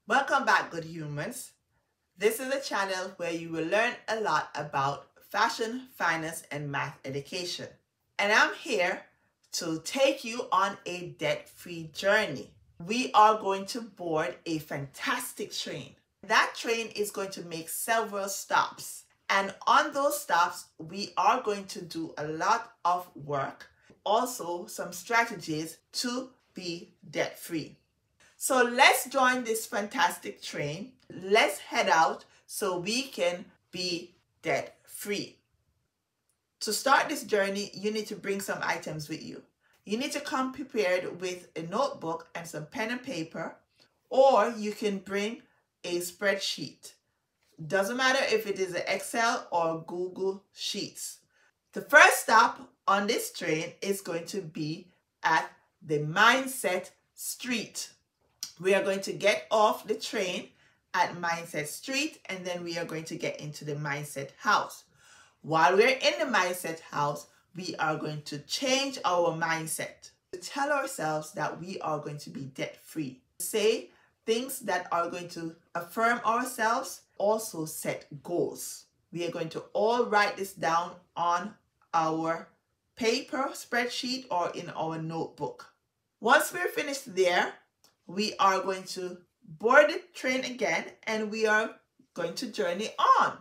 Welcome back, good humans. This is a channel where you will learn a lot about fashion, finance, and math education. And I'm here to take you on a debt-free journey. We are going to board a fantastic train. That train is going to make several stops. And on those stops, we are going to do a lot of work, also some strategies to be debt-free. So let's join this fantastic train. Let's head out so we can be debt free. To start this journey, you need to bring some items with you. You need to come prepared with a notebook and some pen and paper, or you can bring a spreadsheet. Doesn't matter if it is an Excel or Google Sheets. The first stop on this train is going to be at the Mindset Street. We are going to get off the train at Mindset Street, and then we are going to get into the Mindset House. While we're in the Mindset House, we are going to change our mindset to tell ourselves that we are going to be debt free. Say things that are going to affirm ourselves, also set goals. We are going to all write this down on our paper spreadsheet or in our notebook. Once we're finished there, we are going to board the train again and we are going to journey on.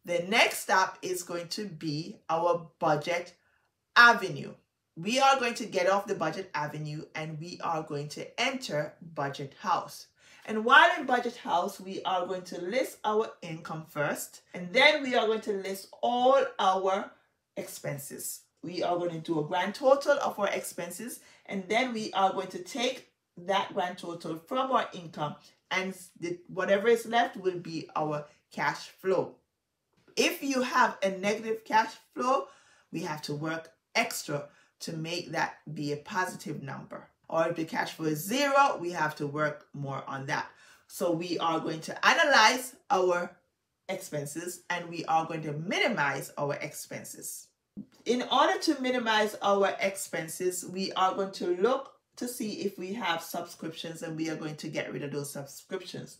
The next stop is going to be our Budget Avenue. We are going to get off the Budget Avenue and we are going to enter Budget House. And while in Budget House, we are going to list our income first, and then we are going to list all our expenses. We are going to do a grand total of our expenses, and then we are going to take that grand total from our income, and whatever is left will be our cash flow. If you have a negative cash flow, we have to work extra to make that be a positive number. Or if the cash flow is zero, we have to work more on that. So we are going to analyze our expenses and we are going to minimize our expenses. In order to minimize our expenses, we are going to look to see if we have subscriptions, and we are going to get rid of those subscriptions.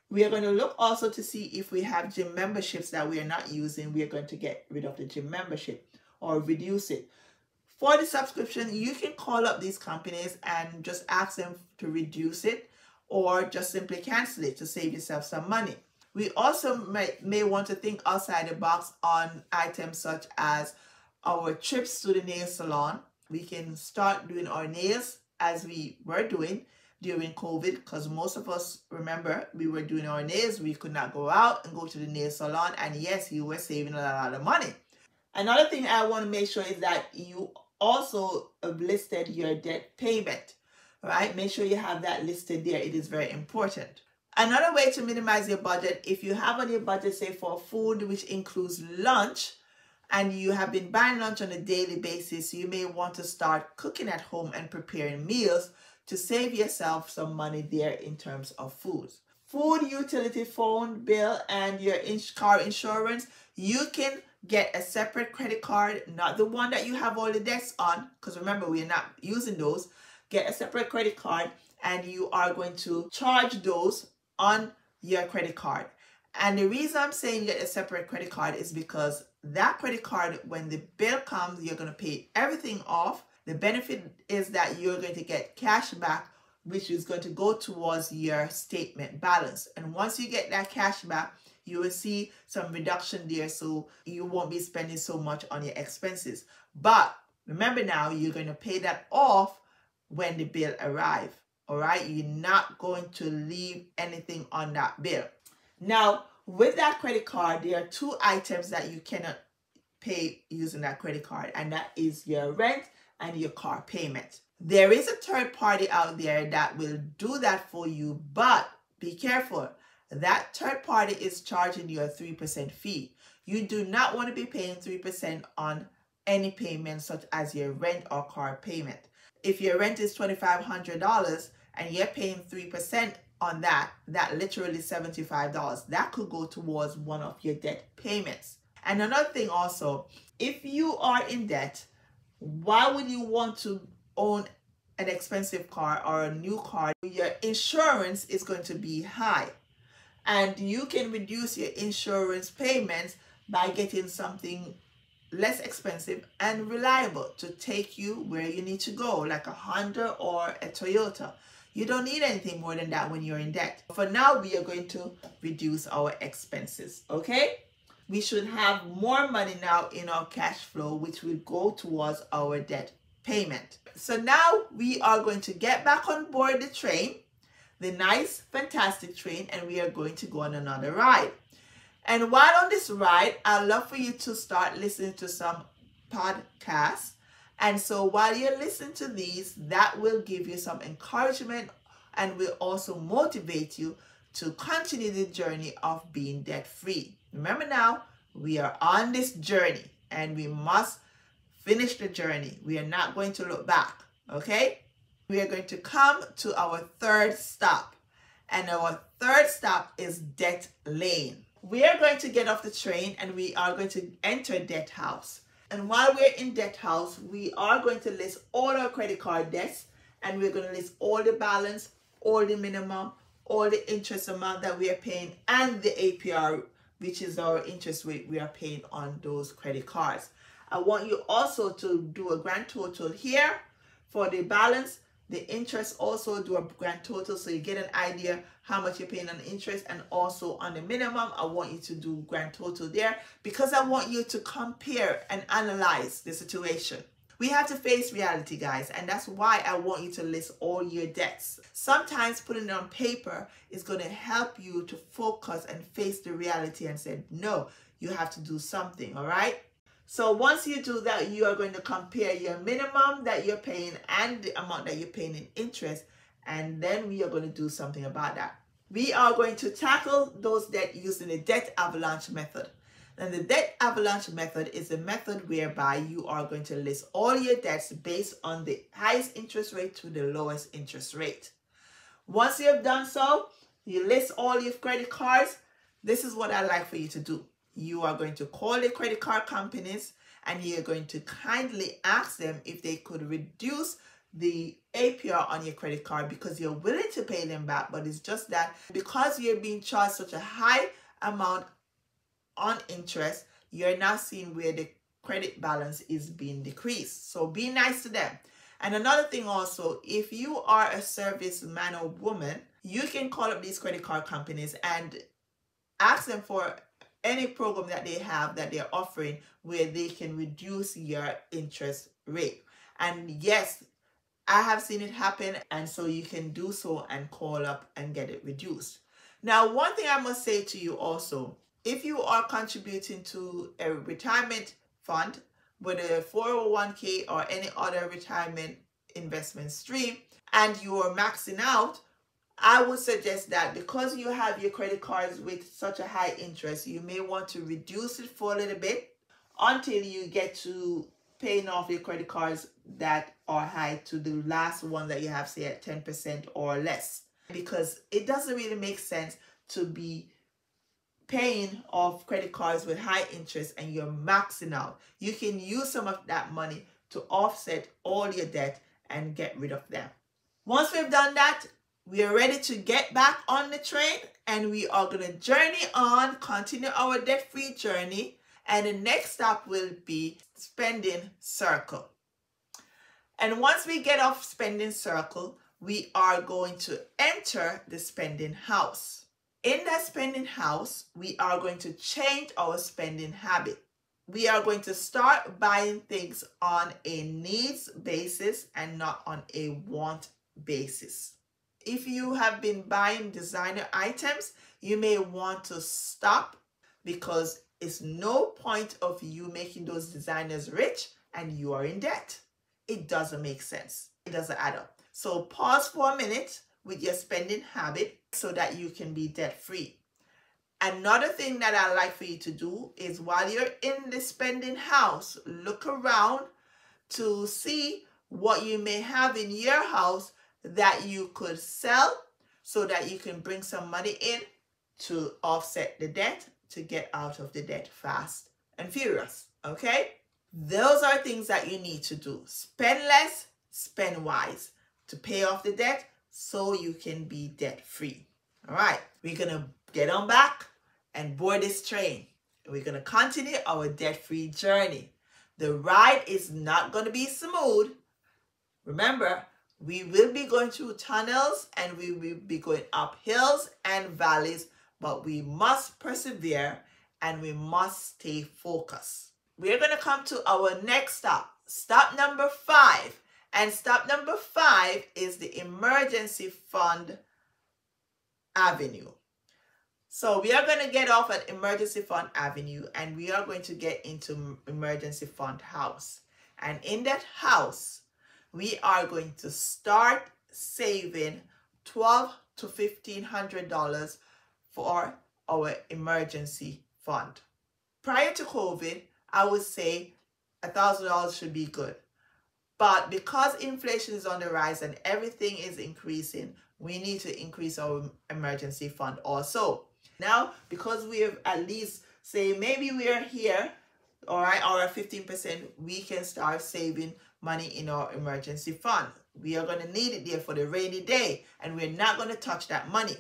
We are going to look also to see if we have gym memberships that we are not using. We are going to get rid of the gym membership or reduce it. For the subscription, you can call up these companies and just ask them to reduce it, or just simply cancel it to save yourself some money. We also may want to think outside the box on items such as our trips to the nail salon. We can start doing our nails as we were doing during COVID, because most of us, remember, we were doing our nails. We could not go out and go to the nail salon, and yes, you were saving a lot of money. Another thing I want to make sure is that you also have listed your debt payment, right? Make sure you have that listed there. It is very important. Another way to minimize your budget, if you have on your budget, say for food, which includes lunch, and you have been buying lunch on a daily basis, you may want to start cooking at home and preparing meals to save yourself some money there in terms of food. Food, utility, phone bill, and your car insurance, you can get a separate credit card, not the one that you have all the debts on, because remember, we are not using those. Get a separate credit card and you are going to charge those on your credit card. And the reason I'm saying get a separate credit card is because that credit card, when the bill comes, you're going to pay everything off. The benefit is that you're going to get cash back, which is going to go towards your statement balance. And once you get that cash back, you will see some reduction there, so you won't be spending so much on your expenses. But remember now, you're going to pay that off when the bill arrives. All right? You're not going to leave anything on that bill. Now, with that credit card, there are two items that you cannot pay using that credit card, and that is your rent and your car payment. There is a third party out there that will do that for you, but be careful. That third party is charging you a 3% fee. You do not want to be paying 3% on any payment such as your rent or car payment. If your rent is $2,500 and you're paying 3% on that literally $75. That could go towards one of your debt payments. And another thing also, if you are in debt, why would you want to own an expensive car or a new car, your insurance is going to be high. And you can reduce your insurance payments by getting something less expensive and reliable to take you where you need to go, like a Honda or a Toyota. You don't need anything more than that when you're in debt. For now, we are going to reduce our expenses, okay? We should have more money now in our cash flow, which will go towards our debt payment. So now we are going to get back on board the train, the nice, fantastic train, and we are going to go on another ride. And while on this ride, I'd love for you to start listening to some podcasts. And so while you're listening to these, that will give you some encouragement and will also motivate you to continue the journey of being debt-free. Remember now, we are on this journey and we must finish the journey. We are not going to look back, okay? We are going to come to our third stop. And our third stop is Debt Lane. We are going to get off the train and we are going to enter Debt House. And while we're in Debt House, we are going to list all our credit card debts, and we're going to list all the balance, all the minimum, all the interest amount that we are paying, and the APR, which is our interest rate we are paying on those credit cards. I want you also to do a grand total here for the balance, the interest, also do a grand total so you get an idea how much you're paying on interest, and also on the minimum, I want you to do grand total there because I want you to compare and analyze the situation. We have to face reality, guys, and that's why I want you to list all your debts. Sometimes putting it on paper is going to help you to focus and face the reality and say, no, you have to do something, all right? So once you do that, you are going to compare your minimum that you're paying and the amount that you're paying in interest, and then we are going to do something about that. We are going to tackle those debts using the debt avalanche method. And the debt avalanche method is a method whereby you are going to list all your debts based on the highest interest rate to the lowest interest rate. Once you have done so, you list all your credit cards. This is what I'd like for you to do. You are going to call the credit card companies and you're going to kindly ask them if they could reduce the APR on your credit card because you're willing to pay them back, but it's just that because you're being charged such a high amount on interest, you're now seeing where the credit balance is being decreased. So be nice to them. And another thing also, if you are a service man or woman, you can call up these credit card companies and ask them for any program that they have that they're offering where they can reduce your interest rate. And yes, I have seen it happen, and so you can do so and call up and get it reduced. Now, one thing I must say to you also, if you are contributing to a retirement fund, whether a 401k or any other retirement investment stream, and you are maxing out, I would suggest that because you have your credit cards with such a high interest, you may want to reduce it for a little bit until you get to paying off your credit cards that are high to the last one that you have, say at 10% or less. Because it doesn't really make sense to be paying off credit cards with high interest and you're maxing out. You can use some of that money to offset all your debt and get rid of them. Once we've done that, we are ready to get back on the train and we are going to journey on, continue our debt-free journey. And the next stop will be Spending Circle. And once we get off Spending Circle, we are going to enter the Spending House. In that Spending House, we are going to change our spending habit. We are going to start buying things on a needs basis and not on a want basis. If you have been buying designer items, you may want to stop because it's no point of you making those designers rich and you are in debt. It doesn't make sense. It doesn't add up. So pause for a minute with your spending habit so that you can be debt free. Another thing that I like for you to do is while you're in the spending house, look around to see what you may have in your house that you could sell so that you can bring some money in to offset the debt, to get out of the debt fast and furious, okay? Those are things that you need to do. Spend less, spend wise. to pay off the debt so you can be debt free. All right, we're going to get on back and board this train. We're going to continue our debt free journey. The ride is not going to be smooth. Remember, we will be going through tunnels and we will be going up hills and valleys, but we must persevere and we must stay focused. We're going to come to our next stop, stop number 5. And stop number 5 is the emergency fund avenue. So we are going to get off at emergency fund avenue and we are going to get into emergency fund house. And in that house, we are going to start saving $1,200 to $1,500 for our emergency fund. Prior to COVID, I would say $1,000 should be good. But because inflation is on the rise and everything is increasing, we need to increase our emergency fund also. Now, because we have at least, say, maybe we are here, all right, or at 15%, we can start saving money in our emergency fund. We are going to need it there for the rainy day, and we're not going to touch that money.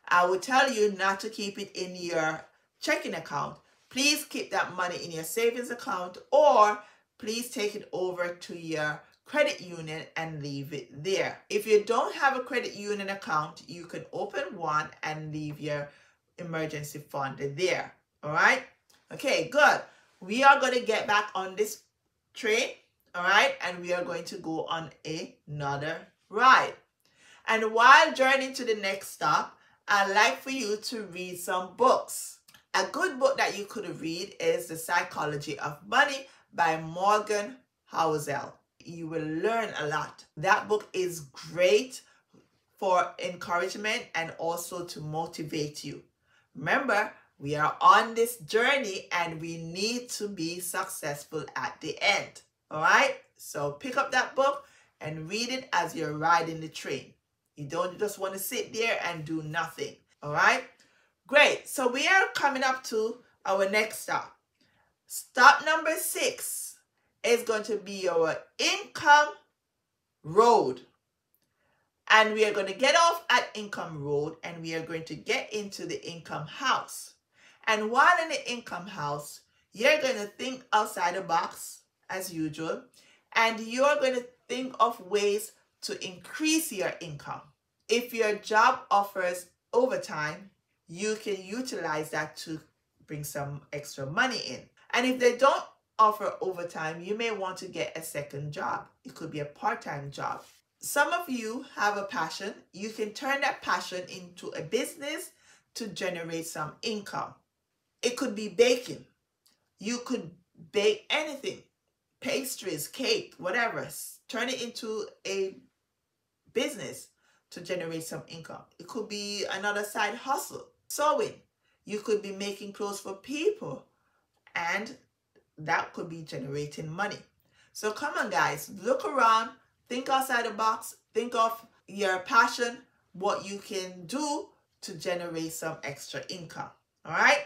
I would tell you not to keep it in your checking account. Please keep that money in your savings account, or please take it over to your credit union and leave it there. If you don't have a credit union account, you can open one and leave your emergency fund there. All right? Okay, good. We are going to get back on this train, all right? And we are going to go on another ride. And while journeying to the next stop, I'd like for you to read some books. A good book that you could read is The Psychology of Money by Morgan Housel. You will learn a lot. That book is great for encouragement and also to motivate you. Remember, we are on this journey and we need to be successful at the end. All right? So pick up that book and read it as you're riding the train. You don't just want to sit there and do nothing. All right? Great. So we are coming up to our next stop. Stop number 6 is going to be our income road. And we are going to get off at income road and we are going to get into the income house. And while in the income house, you're going to think outside the box as usual. And you're going to think of ways to increase your income. If your job offers overtime, you can utilize that to bring some extra money in. And if they don't offer overtime, you may want to get a second job. It could be a part-time job. Some of you have a passion. You can turn that passion into a business to generate some income. It could be baking. You could bake anything, pastries, cake, whatever. Turn it into a business to generate some income. It could be another side hustle. Sewing. You could be making clothes for people and that could be generating money. So come on guys, look around, think outside the box, think of your passion, what you can do to generate some extra income. All right,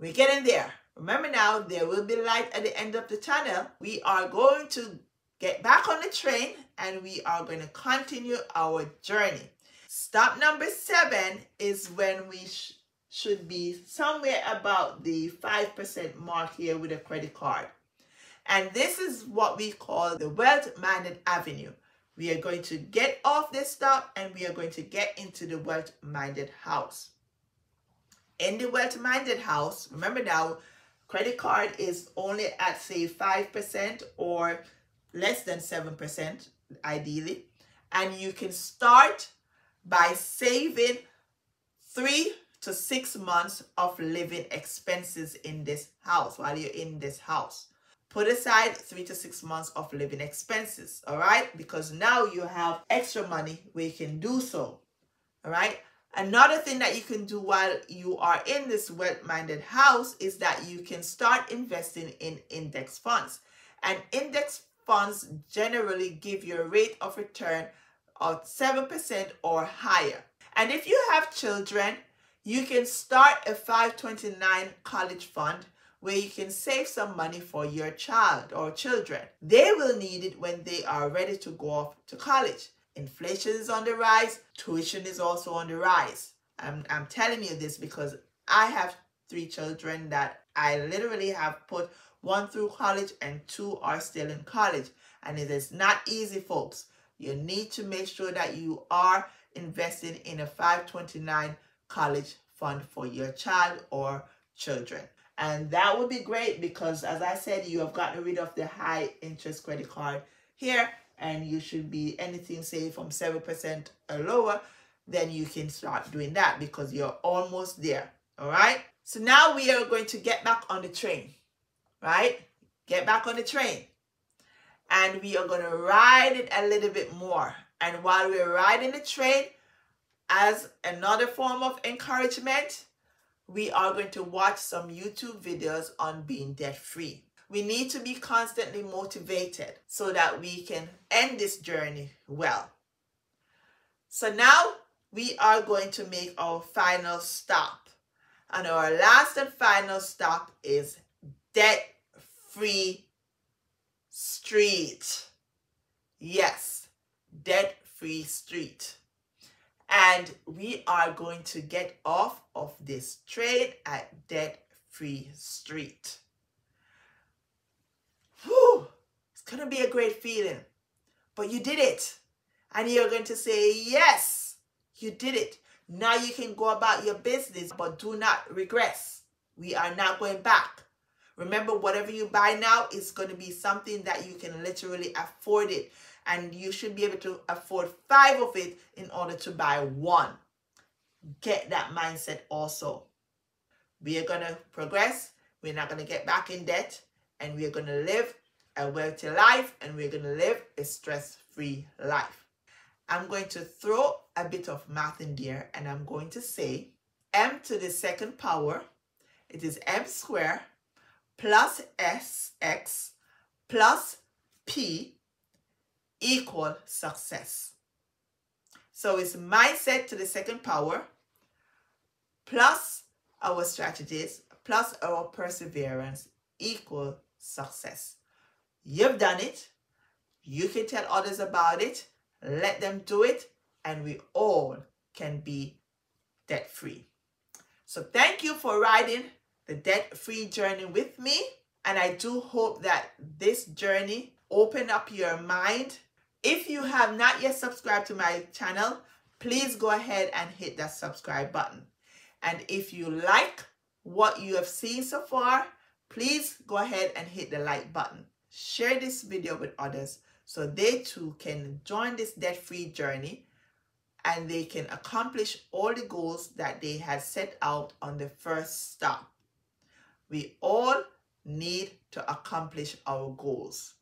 we're getting there. Remember now, there will be light at the end of the tunnel. We are going to get back on the train and we are going to continue our journey. Stop number 7 is when we should be somewhere about the 5% mark here with a credit card. And this is what we call the wealth-minded avenue. We are going to get off this stop and we are going to get into the wealth-minded house. In the wealth-minded house, remember now, credit card is only at say 5% or less than 7% ideally. And you can start by saving 3 to 6 months of living expenses in this house while you're in this house. Put aside 3 to 6 months of living expenses, all right? Because now you have extra money where you can do so, all right? Another thing that you can do while you are in this wealth-minded house is that you can start investing in index funds. And index funds generally give you a rate of return of 7% or higher. And if you have children, you can start a 529 college fund where you can save some money for your child or children. They will need it when they are ready to go off to college. Inflation is on the rise. Tuition is also on the rise. I'm telling you this because I have 3 children that I literally have put 1 through college and 2 are still in college. And it is not easy, folks. You need to make sure that you are investing in a 529 college fund for your child or children. And that would be great because, as I said, you have gotten rid of the high interest credit card here, and you should be anything, say, from 7% or lower, then you can start doing that because you're almost there. All right. So now we are going to get back on the train, right? Get back on the train. And we are going to ride it a little bit more. And while we're riding the train, as another form of encouragement, we are going to watch some YouTube videos on being debt-free. We need to be constantly motivated so that we can end this journey well. So now we are going to make our final stop. And our last and final stop is debt-free street. Yes, debt-free street. And we are going to get off of this train at debt-free street. Whew, it's going to be a great feeling. But you did it. And you're going to say, yes, you did it. Now you can go about your business, but do not regress. We are not going back. Remember, whatever you buy now is going to be something that you can literally afford it. And you should be able to afford 5 of it in order to buy 1. Get that mindset also. We are going to progress. We're not going to get back in debt. And we're going to live a wealthy life. And we're going to live a stress-free life. I'm going to throw a bit of math in there. And I'm going to say m to the 2nd power. It is m squared plus sx plus p equal success. So it's mindset to the 2nd power plus our strategies plus our perseverance equal success. You've done it. You can tell others about it. Let them do it. And we all can be debt-free. So thank you for riding the debt-free journey with me. And I do hope that this journey opened up your mind. If you have not yet subscribed to my channel, please go ahead and hit that subscribe button. And if you like what you have seen so far, please go ahead and hit the like button. Share this video with others so they too can join this debt-free journey and they can accomplish all the goals that they had set out on the first stop. We all need to accomplish our goals.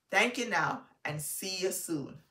Thank you now and see you soon.